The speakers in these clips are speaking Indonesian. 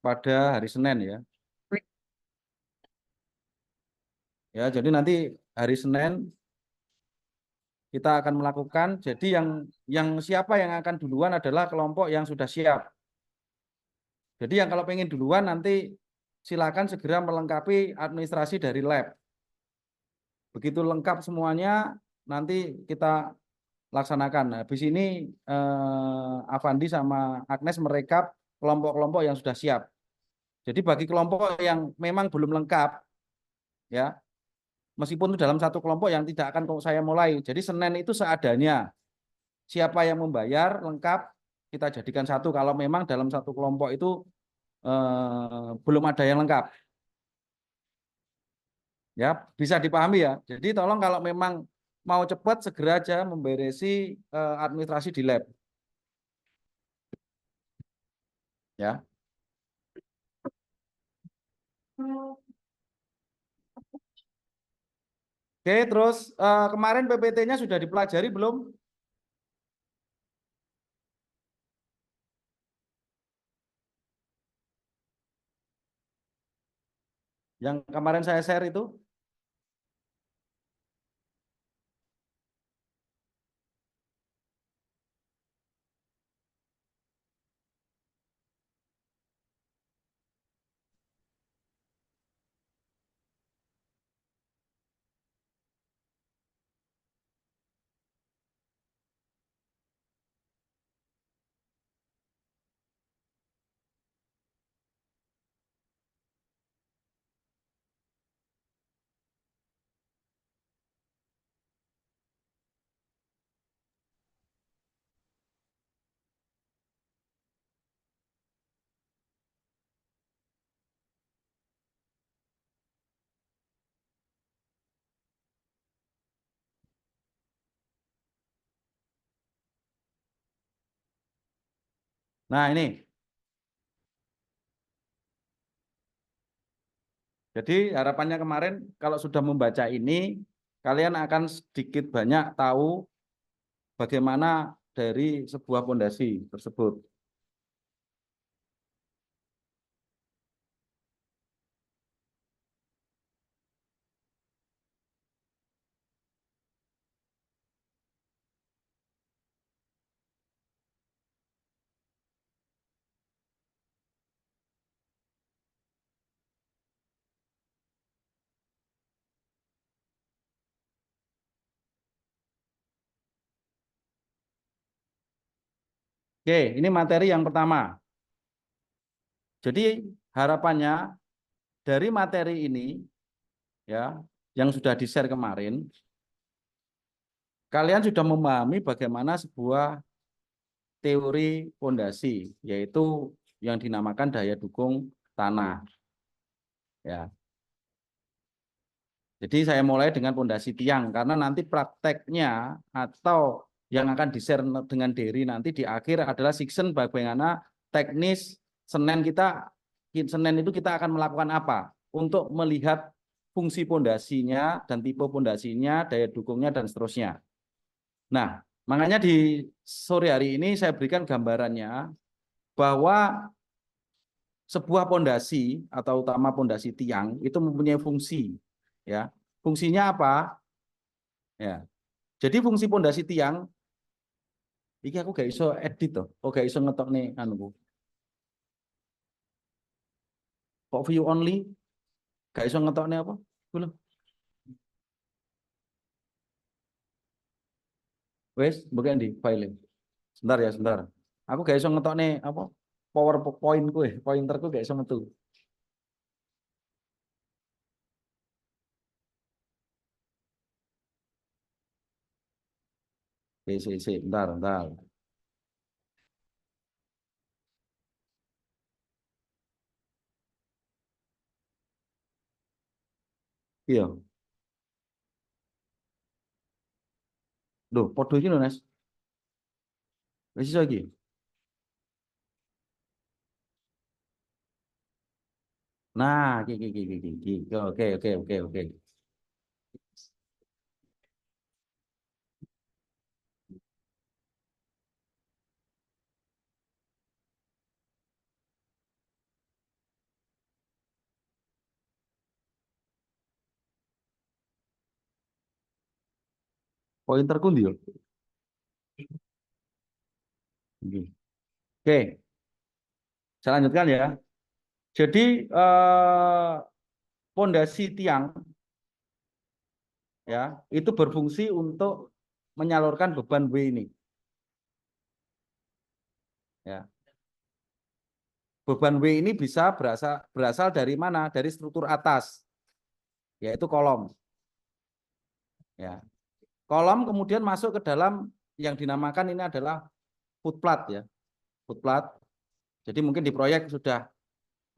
pada hari Senin ya. Ya, jadi nanti hari Senin kita akan melakukan. Jadi yang siapa yang akan duluan adalah kelompok yang sudah siap. Jadi yang kalau pengen duluan nanti silakan segera melengkapi administrasi dari lab. Begitu lengkap semuanya, nanti kita laksanakan. Nah, habis ini Avandi sama Agnes merekap kelompok-kelompok yang sudah siap. Jadi bagi kelompok yang memang belum lengkap, ya, meskipun dalam satu kelompok yang tidak akan saya mulai. Jadi Senin itu seadanya. Siapa yang membayar lengkap, kita jadikan satu. Kalau memang dalam satu kelompok itu belum ada yang lengkap. Ya, bisa dipahami ya. Jadi tolong kalau memang mau cepat segera aja memberesi administrasi di lab. Ya. Oke, terus kemarin PPT-nya sudah dipelajari belum? Yang kemarin saya share itu? Nah, ini. Jadi harapannya kemarin kalau sudah membaca ini, kalian akan sedikit banyak tahu bagaimana dari sebuah fondasi tersebut. Oke, ini materi yang pertama. Jadi harapannya dari materi ini ya, yang sudah di-share kemarin, kalian sudah memahami bagaimana sebuah teori fondasi, yaitu yang dinamakan daya dukung tanah. Ya, jadi saya mulai dengan fondasi tiang karena nanti prakteknya atau yang akan di-share dengan Dery nanti di akhir adalah section bagaimana teknis Senin itu kita akan melakukan apa untuk melihat fungsi fondasinya dan tipe fondasinya, daya dukungnya dan seterusnya. Nah, makanya di sore hari ini saya berikan gambarannya bahwa sebuah pondasi atau utama pondasi tiang itu mempunyai fungsi, ya. Fungsinya apa? Ya. Jadi fungsi pondasi tiang, iki aku gak iso edit toh, oh gak iso ngetok nih anuku. Kok view only? Gak iso ngetok nih apa? Kulo. Wes, bukan di file. Sebentar ya, sebentar. Aku gak iso ngetok nih apa? PowerPoint ku, pointerku gak iso metu. Bentar, bentar. Iya. Loh, podo iki lho, Nes. Wis iso iki. Nah, iki. Oke, oke, oke, oke. Pointerku ndi yo? Oke, saya lanjutkan ya. Jadi pondasi tiang ya itu berfungsi untuk menyalurkan beban W ini. Ya. Beban W ini bisa berasal dari mana? Dari struktur atas, yaitu kolom. Ya. Kolom kemudian masuk ke dalam yang dinamakan ini adalah footplate ya. Footplate. Jadi mungkin di proyek sudah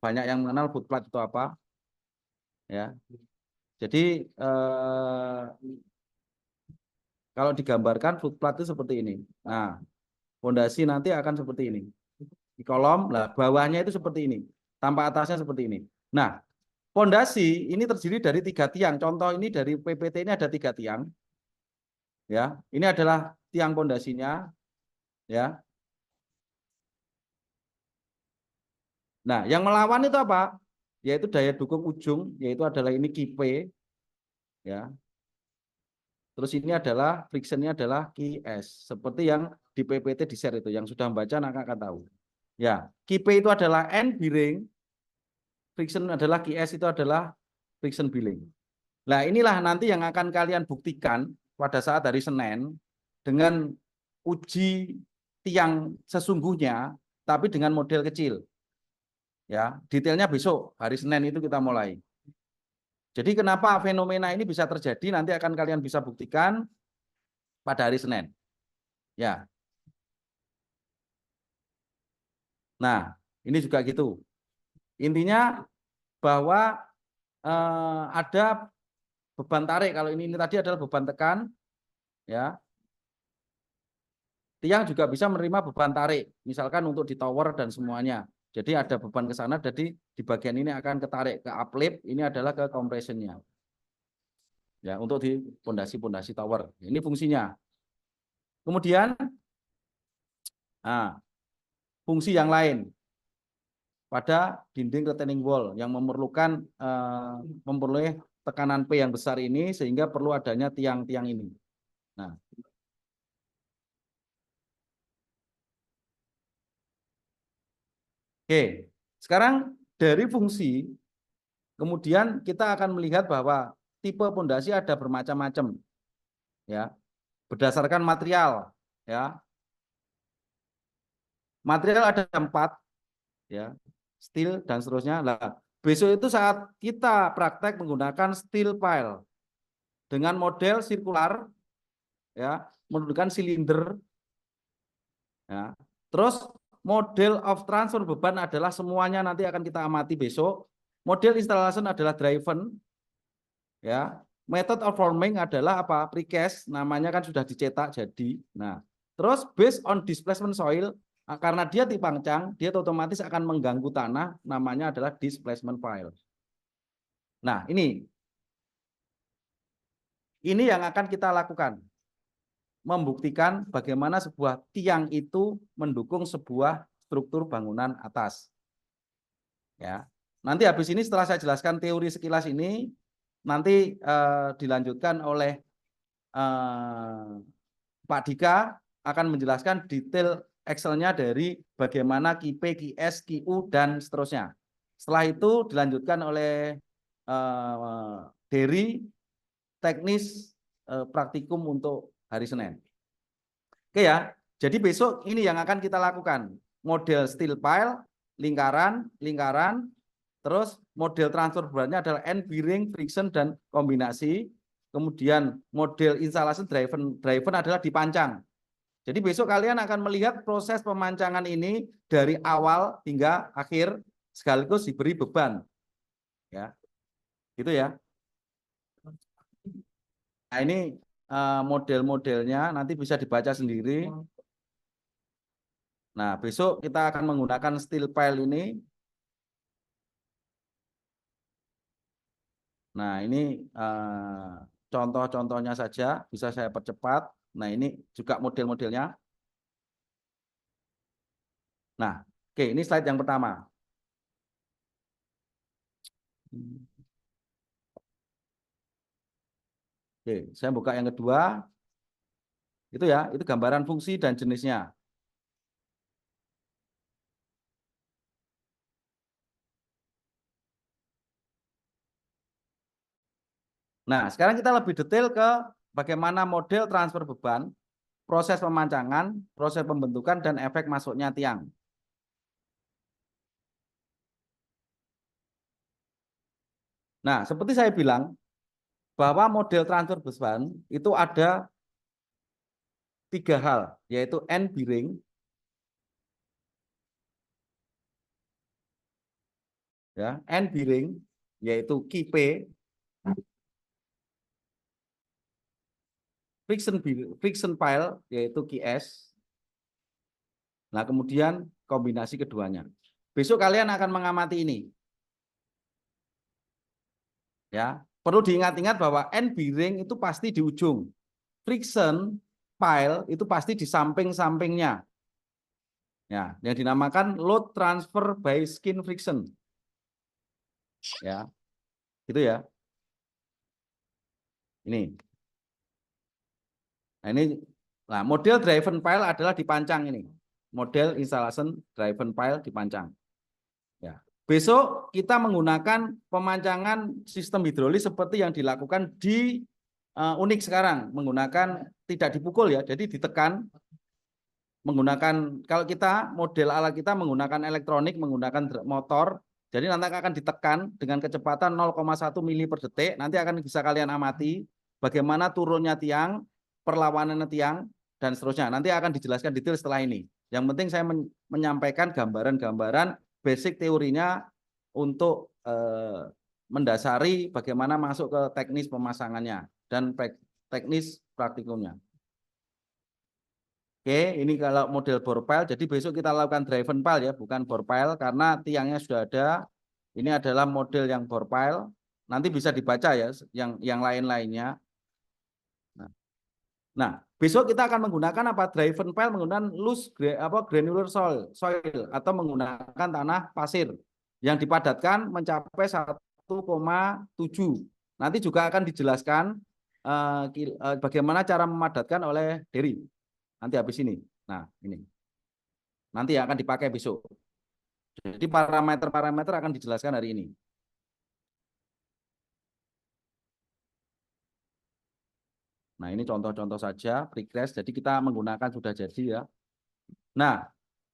banyak yang mengenal footplate itu apa. Ya. Jadi kalau digambarkan footplate itu seperti ini. Nah, fondasi nanti akan seperti ini. Di kolom, lah bawahnya itu seperti ini. Tanpa atasnya seperti ini. Nah, fondasi ini terdiri dari 3 tiang. Contoh ini dari PPT ini ada 3 tiang. Ya, ini adalah tiang fondasinya. Ya. Nah, yang melawan itu apa? Yaitu daya dukung ujung, yaitu adalah ini KP. Ya. Terus ini adalah frictionnya adalah QS. Seperti yang di PPT di share itu. Yang sudah membaca akan tahu. Ya, KP itu adalah end bearing. Friction adalah QS itu adalah friction bearing. Nah, inilah nanti yang akan kalian buktikan pada saat hari Senin dengan uji tiang sesungguhnya, tapi dengan model kecil. Ya, detailnya besok hari Senin itu kita mulai. Jadi kenapa fenomena ini bisa terjadi nanti akan kalian bisa buktikan pada hari Senin. Ya. Nah, ini juga gitu. Intinya bahwa ada beban tarik. Kalau ini tadi adalah beban tekan, ya. Tiang juga bisa menerima beban tarik, misalkan untuk di tower dan semuanya. Jadi ada beban ke sana, jadi di bagian ini akan ketarik ke uplift, ini adalah ke compressionnya. Ya, untuk di pondasi-pondasi tower. Ini fungsinya. Kemudian, nah, fungsi yang lain pada dinding retaining wall yang memerlukan memperoleh tekanan P yang besar ini sehingga perlu adanya tiang-tiang ini. Nah, oke. Sekarang dari fungsi kemudian kita akan melihat bahwa tipe pondasi ada bermacam-macam, ya, berdasarkan material, ya. Material ada 4, ya, steel dan seterusnya. Nah, besok itu saat kita praktek menggunakan steel pile dengan model sirkular, ya, menggunakan silinder, ya. Terus model of transfer beban adalah semuanya nanti akan kita amati besok. Model installation adalah driven, ya. Method of forming adalah apa? Precast, namanya kan sudah dicetak jadi. Nah, terus based on displacement soil, karena dia dipangcang, dia otomatis akan mengganggu tanah, namanya adalah displacement file. Nah, ini yang akan kita lakukan. Membuktikan bagaimana sebuah tiang itu mendukung sebuah struktur bangunan atas. Ya. Nanti habis ini setelah saya jelaskan teori sekilas ini, nanti dilanjutkan oleh Pak Dika akan menjelaskan detail Excel-nya dari bagaimana KP, QS, QU, dan seterusnya. Setelah itu dilanjutkan oleh Dery, teknis praktikum untuk hari Senin. Oke ya, jadi besok ini yang akan kita lakukan. Model steel pile, lingkaran, lingkaran, terus model transfer bebannya adalah end bearing, friction, dan kombinasi. Kemudian model installation driven adalah dipancang. Jadi besok kalian akan melihat proses pemancangan ini dari awal hingga akhir sekaligus diberi beban. Ya, gitu ya. Nah, ini model-modelnya nanti bisa dibaca sendiri. Nah, besok kita akan menggunakan steel pile ini. Nah, ini contoh-contohnya saja, bisa saya percepat. Nah, ini juga model-modelnya. Nah, oke, ini slide yang pertama. Oke, saya buka yang kedua. Itu ya, itu gambaran fungsi dan jenisnya. Nah, sekarang kita lebih detail ke bagaimana model transfer beban, proses pemancangan, proses pembentukan, dan efek masuknya tiang. Nah, seperti saya bilang, bahwa model transfer beban itu ada 3 hal, yaitu end bearing, ya, end bearing, yaitu KP, friction pile, yaitu KS. Nah, kemudian kombinasi keduanya. Besok kalian akan mengamati ini. Ya, perlu diingat-ingat bahwa end bearing itu pasti di ujung. Friction pile itu pasti di samping-sampingnya. Ya, yang dinamakan load transfer by skin friction. Ya, gitu ya. Ini. Nah, ini model driven pile adalah dipancang ini. Model installation driven pile dipancang. Ya. Besok kita menggunakan pemancangan sistem hidrolis seperti yang dilakukan di Unik sekarang, menggunakan tidak dipukul ya, jadi ditekan menggunakan, kalau kita model alat kita menggunakan elektronik, menggunakan motor, jadi nanti akan ditekan dengan kecepatan 0,1 mili per detik. Nanti akan bisa kalian amati bagaimana turunnya tiang, perlawanan tiang, dan seterusnya. Nanti akan dijelaskan detail setelah ini. Yang penting saya menyampaikan gambaran-gambaran basic teorinya untuk mendasari bagaimana masuk ke teknis pemasangannya dan teknis praktikumnya. Oke, ini kalau model bore pile. Jadi besok kita lakukan driven pile ya, bukan bore pile karena tiangnya sudah ada. Ini adalah model yang bore pile. Nanti bisa dibaca ya, yang lain-lainnya. Nah, besok kita akan menggunakan apa? Driven pile menggunakan loose granular soil atau menggunakan tanah pasir yang dipadatkan mencapai 1,7. Nanti juga akan dijelaskan bagaimana cara memadatkan oleh Derry. Nanti habis ini. Nah, ini. Nanti akan dipakai besok. Jadi parameter-parameter akan dijelaskan hari ini. Nah, ini contoh-contoh saja precast. Jadi kita menggunakan sudah jadi ya. Nah,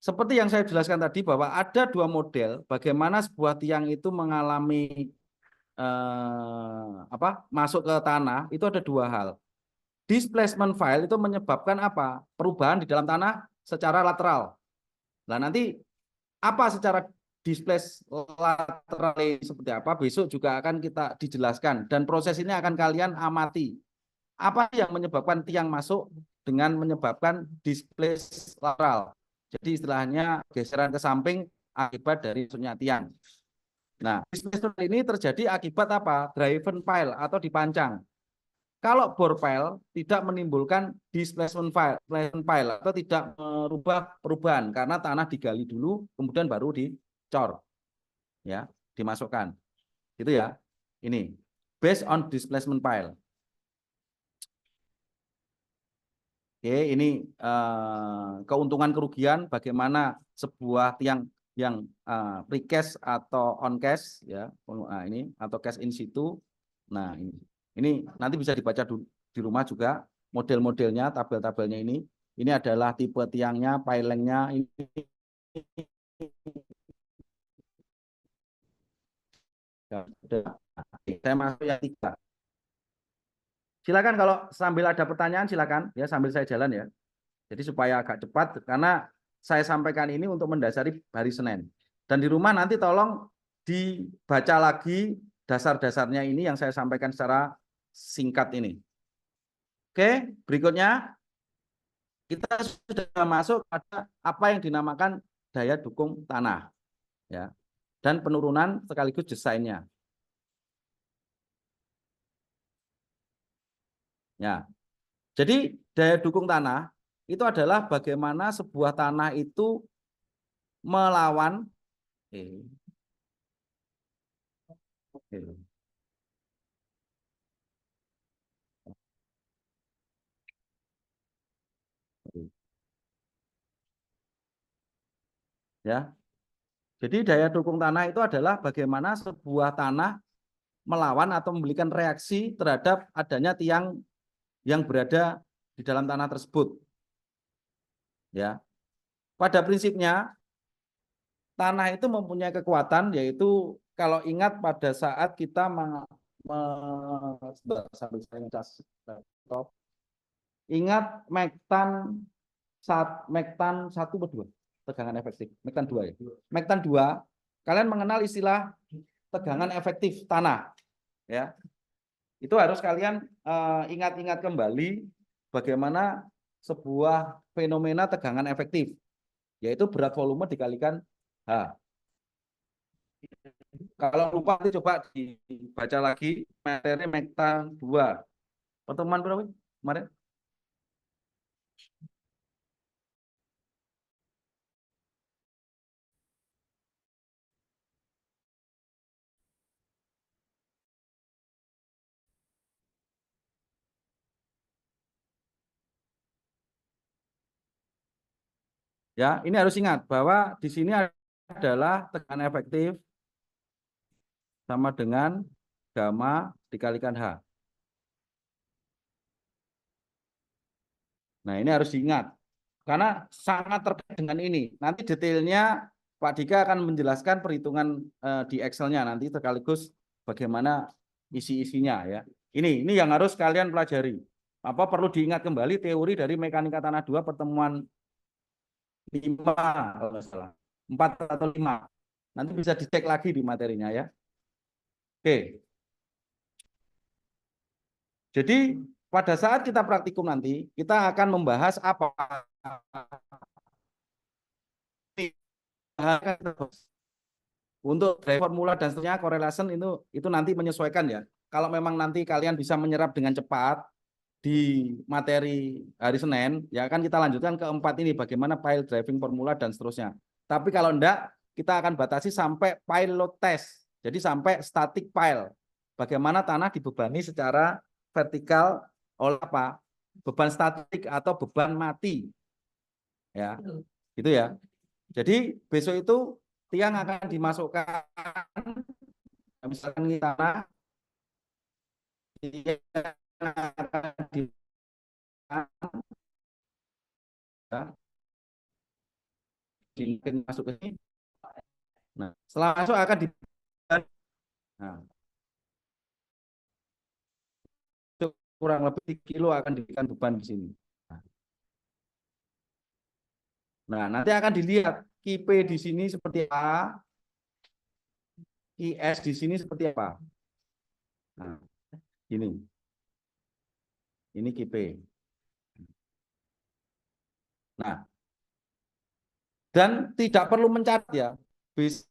seperti yang saya jelaskan tadi bahwa ada 2 model bagaimana sebuah tiang itu mengalami masuk ke tanah, itu ada 2 hal. Displacement file itu menyebabkan apa? Perubahan di dalam tanah secara lateral. Nah, nanti apa secara displace lateral seperti apa besok juga akan kita dijelaskan dan proses ini akan kalian amati. Apa yang menyebabkan tiang masuk dengan menyebabkan displace lateral. Jadi istilahnya geseran ke samping akibat dari masuknya tiang. Nah, displacement ini terjadi akibat apa? Driven pile atau dipancang. Kalau bore pile tidak menimbulkan displacement pile atau tidak merubah perubahan karena tanah digali dulu kemudian baru dicor ya, dimasukkan. Itu ya. Ini based on displacement pile. Oke, ini keuntungan kerugian bagaimana sebuah tiang yang precast atau on cast ya, ini atau cast in situ. Nah, ini nanti bisa dibaca di rumah juga model-modelnya, tabel-tabelnya ini. Ini adalah tipe tiangnya, pilingnya ini. Saya masuk yang 3. Silakan kalau sambil ada pertanyaan silakan ya sambil saya jalan ya. Jadi supaya agak cepat karena saya sampaikan ini untuk mendasari hari Senin. Dan di rumah nanti tolong dibaca lagi dasar-dasarnya ini yang saya sampaikan secara singkat ini. Oke, berikutnya kita sudah masuk pada apa yang dinamakan daya dukung tanah ya. Dan penurunan sekaligus desainnya. Ya. Jadi daya dukung tanah itu adalah bagaimana sebuah tanah itu melawan Ya. Jadi daya dukung tanah itu adalah bagaimana sebuah tanah melawan atau memberikan reaksi terhadap adanya tiang yang berada di dalam tanah tersebut. Ya. Pada prinsipnya tanah itu mempunyai kekuatan, yaitu kalau ingat pada saat kita ingat Mektan satu atau dua tegangan efektif, Mektan 2 ya. Mektan 2, kalian mengenal istilah tegangan efektif tanah, ya. Itu harus kalian ingat-ingat kembali bagaimana sebuah fenomena tegangan efektif, yaitu berat volume dikalikan H. Kalau lupa nanti coba dibaca lagi materi Mektan 2. Pertemuan berapa kemarin? Ya, ini harus ingat bahwa di sini adalah tekanan efektif sama dengan gamma dikalikan H. Nah, ini harus diingat. Karena sangat terkait dengan ini. Nanti detailnya Pak Dika akan menjelaskan perhitungan di Excel-nya nanti sekaligus bagaimana isi-isinya ya. Ini yang harus kalian pelajari. Apa perlu diingat kembali teori dari mekanika tanah 2 pertemuan 5 kalau nggak salah. 4 atau 5. Nanti bisa dicek lagi di materinya ya. Oke. Jadi pada saat kita praktikum nanti, kita akan membahas apa untuk drive formula dan seterusnya correlation itu nanti menyesuaikan ya. Kalau memang nanti kalian bisa menyerap dengan cepat di materi hari Senin, ya kan kita lanjutkan ke 4 ini bagaimana pile driving formula dan seterusnya. Tapi kalau enggak, kita akan batasi sampai pile load test. Jadi sampai static pile. Bagaimana tanah dibebani secara vertikal oleh apa? Beban statik atau beban mati. Ya. Gitu ya. Jadi besok itu tiang akan dimasukkan, misalkan ini tanah, tiang akan masuk ke sini. Nah, setelah masuk akan di, nah, kurang lebih kilo akan diberikan beban di sini. Nah, nanti akan dilihat KP di sini seperti apa, IS di sini seperti apa. Nah, ini KP. Nah, dan tidak perlu mencatat ya. Bisa